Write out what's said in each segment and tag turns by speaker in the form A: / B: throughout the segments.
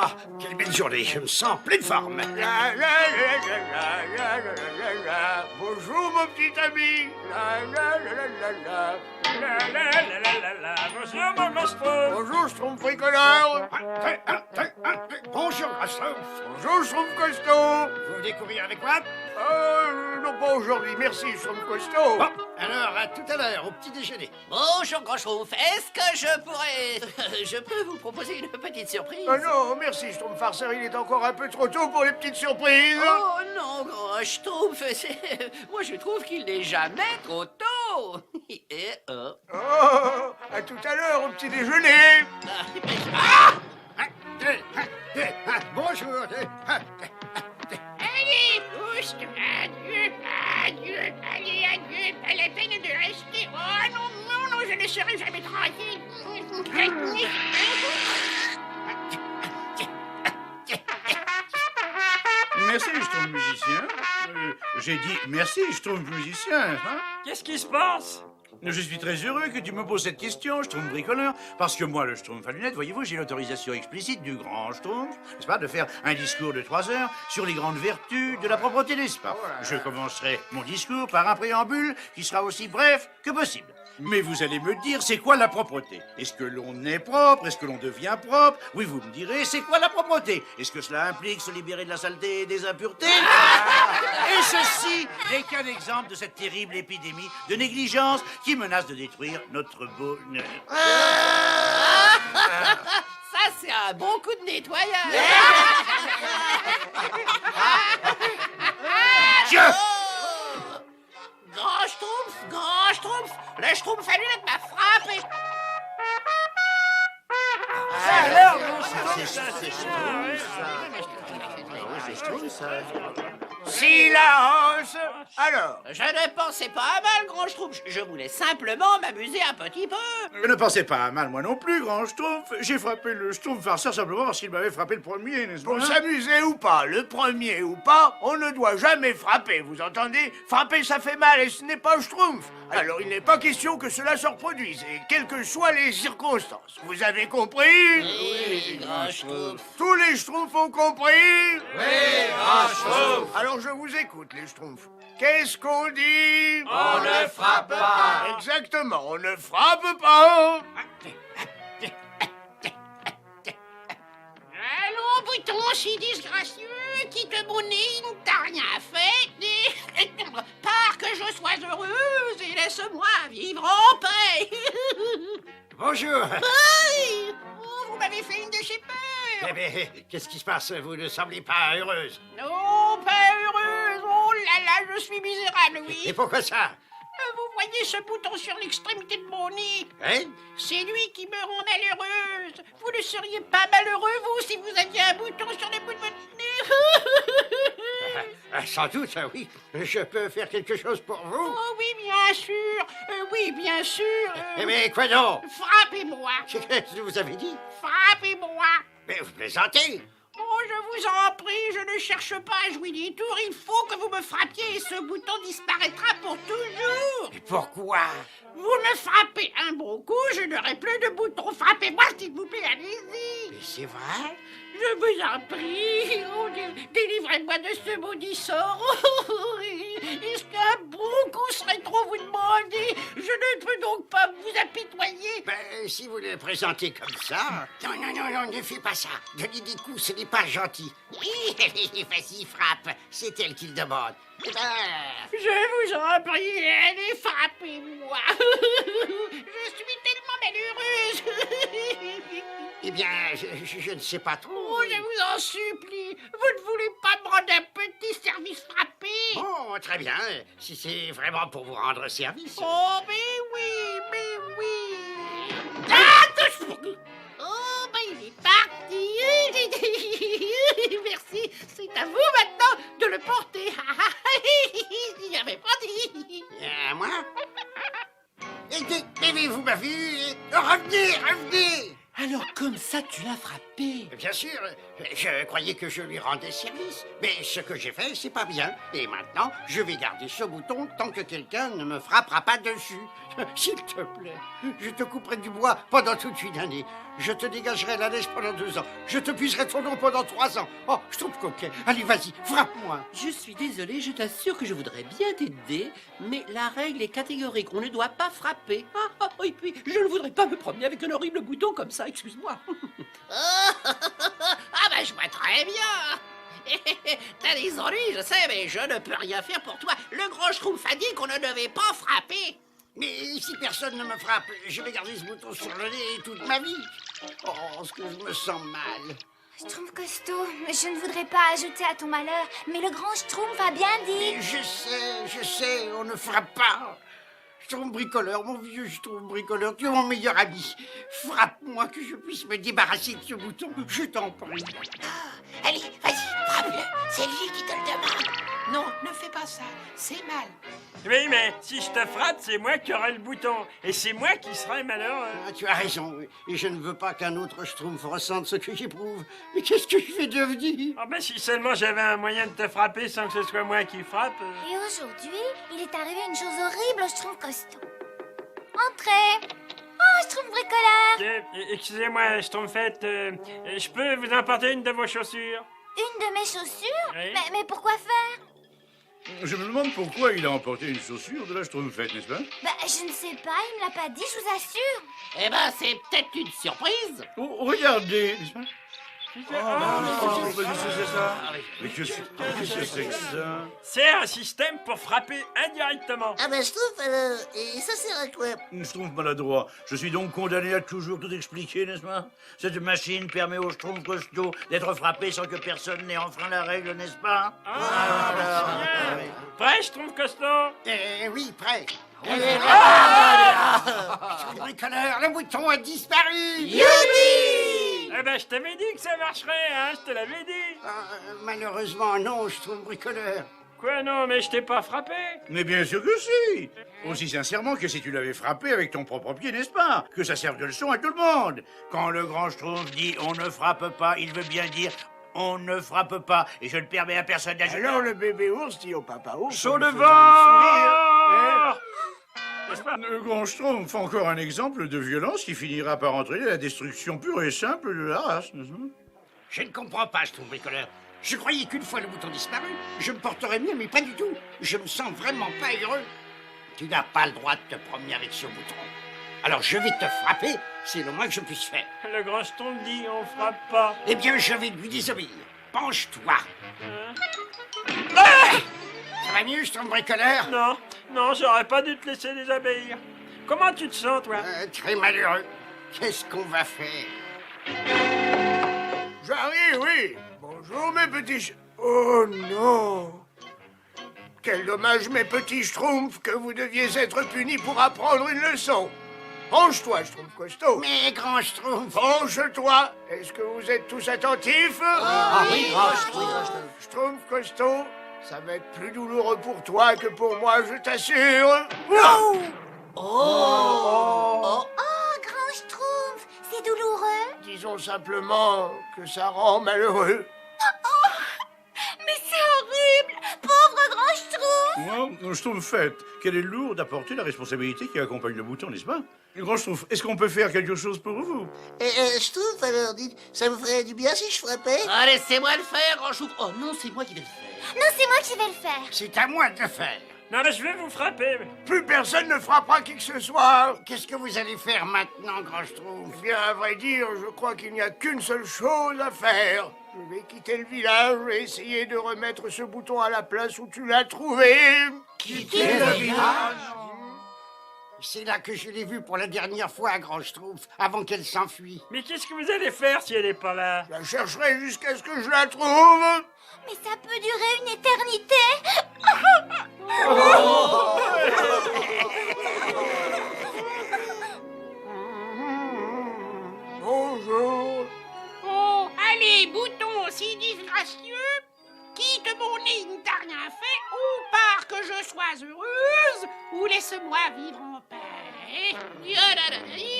A: Ah, quelle belle journée, je me sens plein de forme.
B: Bonjour mon petit ami.
C: Bonjour, mon Schtroumpf.
B: Bonjour, Schtroumpf bricoleur.
A: Bonjour, Schtroumpf.
B: Bonjour, Schtroumpf costaud.
A: Vous venez courir avec moi?
B: Non pas aujourd'hui, merci, Schtroumpf costaud.
A: Bon, alors à tout à l'heure, au petit déjeuner.
D: Bonjour, Grand Schtroumpf. Est-ce que je pourrais... je peux vous proposer une petite surprise?
B: Non, merci, Schtroumpf farceur, il est encore un peu trop tôt pour les petites surprises.
D: Oh non, Grand Schtroumpf, moi je trouve qu'il n'est jamais trop tôt. Et
B: Oh, à tout à l'heure, au petit déjeuner.
A: Bonjour.
E: Allez, pousse, adieu, adieu, allez, adieu, pas la peine de rester. Oh non, non, non, je ne serai jamais tranquille.
F: Merci, Schtroumpf musicien. J'ai dit merci, Schtroumpf musicien. Hein?
C: Qu'est-ce qui se passe?
F: Je suis très heureux que tu me poses cette question, Schtroumpf bricoleur, parce que moi, le Schtroumpf à lunettes, voyez-vous, j'ai l'autorisation explicite du grand Schtroumpf, n'est-ce pas, de faire un discours de 3 heures sur les grandes vertus de la propreté, n'est-ce pas? Je commencerai mon discours par un préambule qui sera aussi bref que possible. Mais vous allez me dire, c'est quoi la propreté? Est-ce que l'on est propre? Est-ce que l'on devient propre? Oui, vous me direz, c'est quoi la propreté? Est-ce que cela implique se libérer de la saleté et des impuretés? Et ceci n'est qu'un exemple de cette terrible épidémie de négligence qui menace de détruire notre bonheur.
D: ça, c'est un bon coup de nettoyage. Grand Schtroumpf, le Schtroumpf à lunettes m'a frappé.
C: Alors,
B: Silence. Alors,
D: Je ne pensais pas à mal, Grand Schtroumpf. Je voulais simplement m'amuser un petit peu.
F: Je ne pensais pas à mal, moi non plus, grand Schtroumpf. J'ai frappé le Schtroumpf farceur simplement parce qu'il m'avait frappé le premier, n'est-ce pas?
B: pour s'amuser ou pas, le premier ou pas, on ne doit jamais frapper, vous entendez? Frapper, ça fait mal et ce n'est pas Schtroumpf. Alors il n'est pas question que cela se reproduise, et quelles que soient les circonstances. Vous avez compris?
D: Oui, Grand Schtroumpf.
B: Tous les Schtroumpfs ont compris?
A: Oui, grand Schtroumpf.
B: Alors je vous écoute, les Schtroumpfs. Qu'est-ce qu'on dit?
A: On ne frappe pas.
B: Exactement, on ne frappe pas.
E: Allons, bouton si disgracieux, quitte mon nez, il ne t'a rien fait. Pars que je sois heureuse et laisse-moi vivre en paix.
A: Bonjour.
E: Aïe! Oh, vous m'avez fait une de chez peur.
A: Eh bien, qu'est-ce qui se passe? Vous ne semblez pas heureuse.
E: Non, pas heureuse. Oh là là, je suis misérable, oui.
A: Et pourquoi ça?
E: Vous voyez ce bouton sur l'extrémité de mon nez?
A: Hein?
E: C'est lui qui me rend malheureuse. Vous ne seriez pas malheureux, vous, si vous aviez un bouton sur le bout de votre nez?
A: Sans doute, oui. Je peux faire quelque chose pour vous?
E: Oh oui, bien sûr. Oui, bien sûr.
A: Eh bien, quoi donc?
E: Frappez-moi.
A: Qu'est-ce que vous avez dit?
E: Frappez-moi.
A: Mais vous plaisantez?
E: Oh, je vous en prie, je ne cherche pas à jouer des tours. Il faut que vous me frappiez et ce bouton disparaîtra pour toujours.
A: Et pourquoi?
E: Vous me frappez un bon coup, je n'aurai plus de bouton. Frappez-moi, s'il vous plaît, allez-y.
A: Mais c'est vrai?
E: Je vous en prie. Oh, délivrez-moi de ce maudit sort. Est-ce qu'un bon coup serait trop vous demander? Je ne peux donc pas vous apitoyer.
A: Ben, si vous le présentez comme ça... Non, non, non, non, ne fais pas ça. Donner des coups, ce n'est pas gentil. Oui, vas-y, frappe. C'est elle qui le demande. Eh ben...
E: Je vous en prie, allez, frappez-moi. Je suis tellement malheureuse.
A: Eh bien, je ne sais pas trop.
E: Oh, je vous en supplie. Vous ne voulez pas me rendre un petit service frappé?
A: Bon, très bien. Si c'est vraiment pour vous rendre service...
E: Oh, mais oui, mais oui. Ah, oh, ben il est parti. Merci, c'est à vous maintenant de le porter. J'y avais pas dit.
A: moi? Mais vous m'avez vu? Revenez, revenez!
D: Alors comme ça, tu l'as frappé.
A: Bien sûr, je croyais que je lui rendais service. Mais ce que j'ai fait, c'est pas bien. Et maintenant, je vais garder ce bouton tant que quelqu'un ne me frappera pas dessus. S'il te plaît, je te couperai du bois pendant toute une année. Je te dégagerai la neige pendant 2 ans. Je te puiserai ton nom pendant 3 ans. Oh, je trouve coquet. Allez, vas-y, frappe-moi.
D: Je suis désolé, je t'assure que je voudrais bien t'aider, mais la règle est catégorique, on ne doit pas frapper. Et puis, je ne voudrais pas me promener avec un horrible bouton comme ça, excuse-moi.
E: Ah ben, je vois très bien. T'as des ennuis, je sais, mais je ne peux rien faire pour toi. Le grand Schtroumpf a dit qu'on ne devait pas frapper.
A: Mais si personne ne me frappe, je vais garder ce bouton sur le nez toute ma vie. Oh, ce que je me sens mal.
G: Schtroumpf costaud, je ne voudrais pas ajouter à ton malheur, mais le grand Schtroumpf a bien dit...
A: Mais je sais, on ne frappe pas. Schtroumpf bricoleur, mon vieux Schtroumpf bricoleur, tu es mon meilleur ami. Frappe-moi que je puisse me débarrasser de ce bouton, je t'en prie.
E: Allez, vas-y, frappe-le. C'est lui qui te le demande. Non, ne fais pas ça. C'est mal.
C: Oui, mais si je te frappe, c'est moi qui aurai le bouton. Et c'est moi qui serai malheureux.
A: Ah, tu as raison, oui. Et je ne veux pas qu'un autre Schtroumpf ressente ce que j'éprouve. Mais qu'est-ce que je vais devenir?
C: Ah ben si seulement j'avais un moyen de te frapper sans que ce soit moi qui frappe.
G: Et aujourd'hui, il est arrivé une chose horrible au Schtroumpf costaud. Entrez. Oh, Schtroumpf bricoleur.
C: Excusez-moi, Schtroumpfette, je peux vous emporter une de vos chaussures?
G: Une de mes chaussures?
C: Oui.
G: Mais pourquoi faire?
F: Je me demande pourquoi il a emporté une chaussure de la Schtroumpfette, n'est-ce pas?
G: Je ne sais pas, il me l'a pas dit, je vous assure.
E: Eh ben, c'est peut-être une surprise.
F: Oh, regardez, n'est-ce pas?
C: C'est
F: ça. Mais qu'est-ce que c'est que ça?
C: C'est un système pour frapper indirectement.
H: Ah ben je trouve, alors, et ça sert à quoi?
F: Schtroumpf maladroit. Je suis donc condamné à toujours tout expliquer, n'est-ce pas? Cette machine permet au Schtroumpf costaud d'être frappé sans que personne n'ait enfreint la règle, n'est-ce pas?
C: Prêt, Schtroumpf costaud?
A: Oui, prêt. Schtroumpf bricoleur, le bouton a disparu.
C: Eh ben, je t'avais dit que ça marcherait, hein, je te l'avais dit.
A: Malheureusement, non, Schtroumpf bricoleur.
C: Quoi, non, mais je t'ai pas frappé.
F: Mais bien sûr que si! Aussi sincèrement que si tu l'avais frappé avec ton propre pied, n'est-ce pas? Que ça serve de leçon à tout le monde. Quand le grand Schtroumpf dit « on ne frappe pas », il veut bien dire « on ne frappe pas ». Et je ne permets à personne d'ajouter...
B: Alors le bébé ours dit au papa ours...
C: Chaud
B: en lui
C: de
B: faisant le
C: vent. N'est-ce pas?
F: Le grand Schtroumpf, encore un exemple de violence qui finira par entraîner la destruction pure et simple de la race, n'est-ce pas?
A: Je ne comprends pas, Schtroumpf bricoleur. Je croyais qu'une fois le bouton disparu, je me porterais mieux, mais pas du tout. Je me sens vraiment pas heureux. Tu n'as pas le droit de te promener avec ce bouton. Alors je vais te frapper, c'est le moins que je puisse faire.
C: Le grand Schtroumpf dit on frappe pas.
A: Eh bien, je vais lui désobéir. Penche-toi.
C: Hein?
A: Ça va mieux, Schtroumpf bricoleur?
C: Non, non, j'aurais pas dû te laisser désobéir. Comment tu te sens, toi?
A: Très malheureux. Qu'est-ce qu'on va faire?
B: J'arrive, oui. Bonjour, mes petits... Oh non! Quel dommage, mes petits Schtroumpfs, que vous deviez être punis pour apprendre une leçon. Range-toi, Schtroumpf costaud.
A: Mais grand Schtroumpf...
B: Range-toi. Est-ce que vous êtes tous attentifs?
H: Oui, Schtroumpf.
B: Schtroumpf costaud, ça va être plus douloureux pour toi que pour moi, je t'assure.
G: Oh, grand Schtroumpf, c'est douloureux.
B: Disons simplement que ça rend malheureux.
G: Mais c'est horrible. Pauvre grand Schtroumpf.
F: Moi, Schtroumpfette, qu'elle est lourde à porter la responsabilité qui accompagne le bouton, n'est-ce pas? Le grand Schtroumpf, est-ce qu'on peut faire quelque chose pour vous?
H: Schtroumpf, alors, dites, ça vous ferait du bien si je frappais?
D: Ah, laissez-moi le faire, grand chou. Oh non, c'est moi qui vais le faire.
G: Non, c'est moi qui vais le faire.
A: C'est à moi de le faire.
C: Non, mais je vais vous frapper.
B: Plus personne ne frappera qui que ce soit.
A: Qu'est-ce que vous allez faire maintenant, grand Schtroumpf?
B: Bien, à vrai dire, je crois qu'il n'y a qu'une seule chose à faire. Je vais quitter le village et essayer de remettre ce bouton à la place où tu l'as trouvé.
A: Quitter le village? C'est là que je l'ai vue pour la dernière fois, grand Schtroumpf, avant qu'elle s'enfuit.
C: Mais qu'est-ce que vous allez faire si elle est pas là?
B: Je la chercherai jusqu'à ce que je la trouve.
G: Mais ça peut durer une éternité.
B: Bonjour.
E: Oh, allez, bouton si disgracieux. Quitte mon nez, il ne t'a rien fait, ou pars que je sois heureuse, ou laisse-moi vivre en paix. Yadadadadi.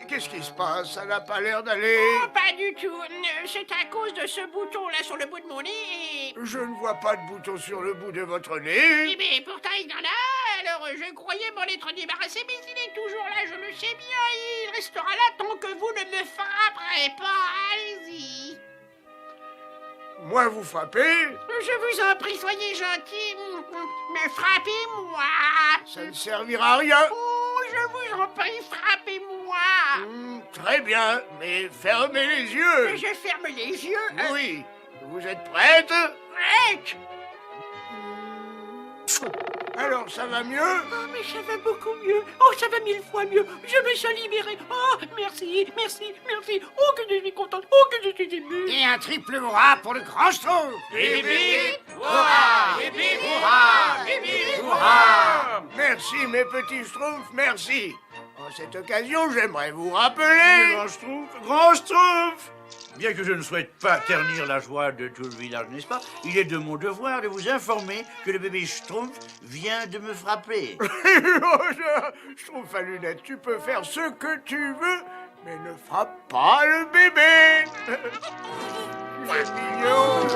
B: Qu'est-ce qui se passe? Ça n'a pas l'air d'aller.
E: Oh, pas du tout. C'est à cause de ce bouton-là sur le bout de mon nez.
B: Je ne vois pas de bouton sur le bout de votre
E: Eh
B: nez.
E: bien, pourtant, il y en a. Alors, je croyais m'en être débarrassé, mais il est toujours là, je le sais bien. Il restera là tant que vous ne me frapperez pas. Allez-y.
B: Moi, vous frappez?
E: Je vous en prie, soyez gentil. Mais frappez-moi.
B: Ça ne servira à rien.
E: Oh, je vous en prie, frappez-moi.
B: Très bien, mais fermez les yeux.
E: Je ferme les yeux.
B: Oui. Vous êtes prête?
E: Prête.
B: Alors, ça va mieux?
E: Oh, mais ça va beaucoup mieux. Oh, ça va 1000 fois mieux. Je me sens libérée. Oh, merci, merci, merci. Oh, que je suis contente. Oh, que je suis émue.
A: Et un triple hurrah pour le grand Schtroumpf.
C: Bip, bip, hurrah! Bip, bip, hurrah! Bip, bip, hurrah!
B: Merci, mes petits Schtroumpfs, merci. En cette occasion, j'aimerais vous rappeler...
F: Grand Schtroumpf! Bien que je ne souhaite pas ternir la joie de tout le village, n'est-ce pas? Il est de mon devoir de vous informer que le bébé Schtroumpf vient de me frapper.
B: Schtroumpf à lunettes, tu peux faire ce que tu veux, mais ne frappe pas le bébé. C'est mignon.